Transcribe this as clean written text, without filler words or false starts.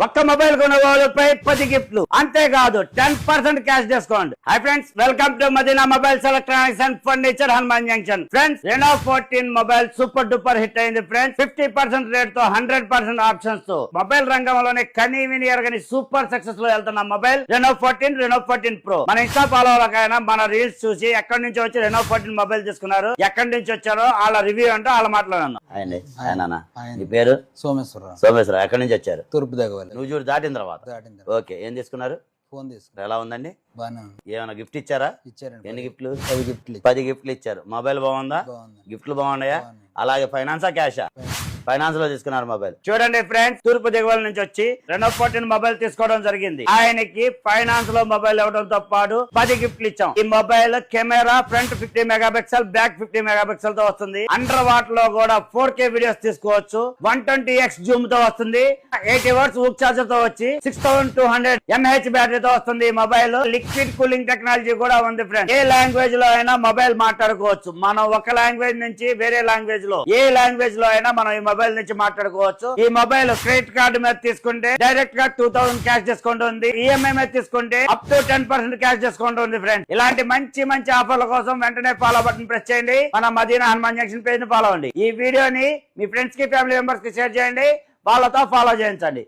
ఒక్క మొబైల్ కొనుగోలుపై 10 గిఫ్ట్లు, అంతేకాదు 10% cash discount. Hi friends, welcome to Madina mobiles, electronics and furniture, Hanuman Junction. Friends, Reno 14 mobile super duper hit అయింది friends. 50% rate తో 100% options తో మొబైల్ రంగంలోనే కనీ విని ఎరగని సూపర్ సక్సెస్ లో వెళ్తున్న మొబైల్ Reno 14 Pro. మన ఇన్స్టా ఫాలోవర్లకైనా మన రీల్స్ చూసి ఎక్కడి నుంచి వచ్చి Reno 14 మొబైల్ తీసుకున్నారు, ఎక్కడి నుంచి వచ్చారో వాళ్ళ రివ్యూ అంటే వాళ్ళ మాట్లాడాను. మీ పేరు? సోమేశ్వరరావు. ఎక్కడి నుంచి వచ్చారు? తూర్పు దగ్గర. నువ్వు దాటిన తర్వాత. ఓకే, ఏం తీసుకున్నారు? ఫోన్ తీసుకున్నారు. ఎలా ఉందండి? బాగా ఏమైనా గిఫ్ట్ ఇచ్చారా? ఇచ్చారండి. ఎన్ని గిఫ్ట్లు? 10 గిఫ్ట్లు ఇచ్చారు. మొబైల్ బాగుందా? బాగుంది. గిఫ్ట్లు బాగున్నాయా? అలాగే ఫైనాన్సా క్యాషా? ఫైనాన్స్ లో తీసుకున్నారు మొబైల్. చూడండి ఫ్రెండ్స్, తూర్పు దిగువల నుంచి వచ్చి Reno 14 మొబైల్ తీసుకోవడం జరిగింది. ఆయనకి ఫైనాన్స్ లో మొబైల్ ఇవ్వడంతో పాటు 10 గిఫ్ట్లు ఇచ్చాం. ఈ mobile camera front 50 megapixel, back 50 megapixel తో వస్తుంది. అండర్ వాట్ లో కూడా 4K వీడియోస్ తీసుకోవచ్చు. 120x జూమ్ తో వస్తుంది. 80 వాట్స్ ఊక్ చార్జర్ తో వచ్చి 6200 mAh బ్యాటరీతో వస్తుంది. ఈ మొబైల్ లిక్విడ్ కూలింగ్ టెక్నాలజీ కూడా ఉంది ఫ్రెండ్స్. ఏ లాంగ్వేజ్ లో అయినా మొబైల్ మాట్లాడుకోవచ్చు. మనం ఒక లాంగ్వేజ్ నుంచి వేరే లాంగ్వేజ్ లో, ఏ లాంగ్వేజ్ లో అయినా మనం ఈ మొబైల్ నుంచి మాట్లాడుకోవచ్చు. ఈ మొబైల్ క్రెడిట్ కార్డు మీద తీసుకుంటే డైరెక్ట్ గా 2000 క్యాష్ డిస్కౌంట్ ఉంది. ఈఎంఐ మీద తీసుకుంటే అప్ టు 10% క్యాష్ డిస్కౌంట్ ఉంది ఫ్రెండ్స్. ఇలాంటి మంచి ఆఫర్ల కోసం వెంటనే ఫాలో బటన్ ప్రెస్ చేయండి. మన మదీనా హనుమాన్ జంక్షన్ పేజ్ ని ఫాలో అవ్వండి. ఈ వీడియోని మీ ఫ్రెండ్స్ కి, ఫ్యామిలీ మెంబర్స్ కి షేర్ చేయండి. వాళ్ళతో ఫాలో చేయించండి.